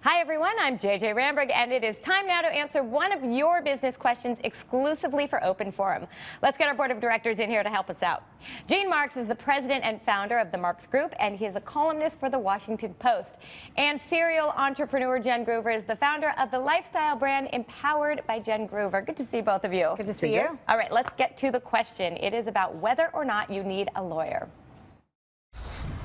Hi everyone, I'm JJ Ramberg, and it is time now to answer one of your business questions exclusively for Open Forum. Let's get our board of directors in here to help us out. Gene Marks is the president and founder of the Marks Group, and he is a columnist for the Washington Post. And serial entrepreneur Jen Groover is the founder of the lifestyle brand Empowered by Jen Groover. Good to see both of you. Good to see you. All right, let's get to the question. It is about whether or not you need a lawyer.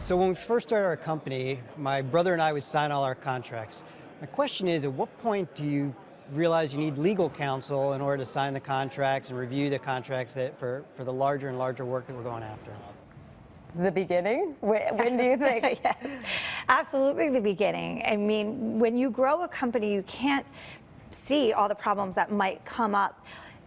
So when we first started our company, my brother and I would sign all our contracts. My question is, at what point do you realize you need legal counsel in order to sign the contracts and review the contracts for the larger and larger work that we're going after? The beginning? When do you think? Yes, absolutely the beginning. I mean, when you grow a company, you can't see all the problems that might come up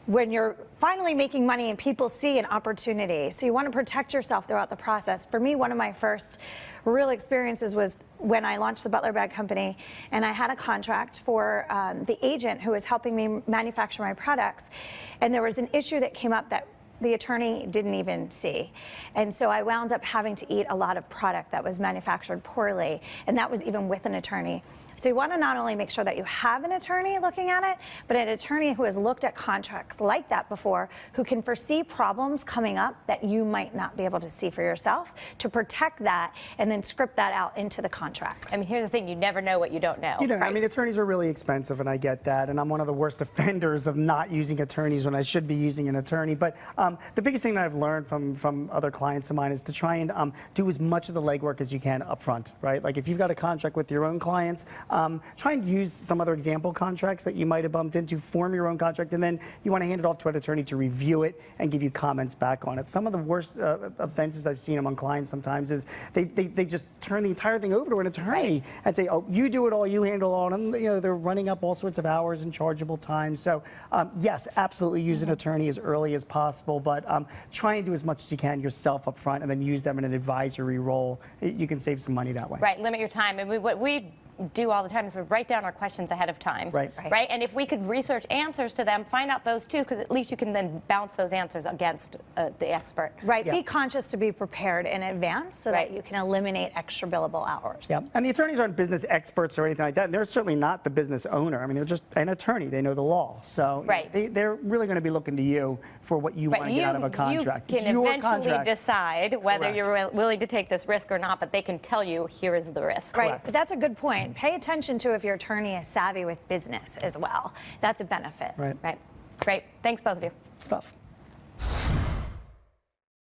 when you're finally making money and people see an opportunity. So you want to protect yourself throughout the process. For me, one of my first real experiences was when I launched the Butler Bag Company, and I had a contract for the agent who was helping me manufacture my products. And there was an issue that came up that the attorney didn't even see. And so I wound up having to eat a lot of product that was manufactured poorly, and that was even with an attorney. So you want to not only make sure that you have an attorney looking at it, but an attorney who has looked at contracts like that before, who can foresee problems coming up that you might not be able to see for yourself, to protect that and then script that out into the contract. I mean, here's the thing, you never know what you don't know. You know, right? I mean, attorneys are really expensive, and I get that, and I'm one of the worst offenders of not using attorneys when I should be using an attorney. But the biggest thing that I've learned from other clients of mine is to try and do as much of the legwork as you can up front, right? Like if you've got a contract with your own clients, try and use some other example contracts that you might have bumped into, form your own contract, and then you want to hand it off to an attorney to review it and give you comments back on it. Some of the worst offenses I've seen among clients sometimes is they just turn the entire thing over to an attorney and say, oh, you do it all, you handle it all, and you know, they're running up all sorts of hours and chargeable time. So yes, absolutely use an attorney as early as possible, but try and do as much as you can yourself up front and then use them in an advisory role. You can save some money that way. Right, limit your time. And what we do all the time is we write down our questions ahead of time. Right. And if we could research answers to them, find out those too, because at least you can then bounce those answers against the expert. Right. Yeah. Be conscious to be prepared in advance so that you can eliminate extra billable hours. Yeah. And the attorneys aren't business experts or anything like that. And they're certainly not the business owner. I mean, they're just an attorney. They know the law. So they're really going to be looking to you for what you want to get out of a contract. You can eventually decide whether you're willing to take this risk or not, but they can tell you, here is the risk. Right. But that's a good point. Pay attention to if your attorney is savvy with business as well. That's a benefit. Right. Great. Thanks, both of you. Stuff.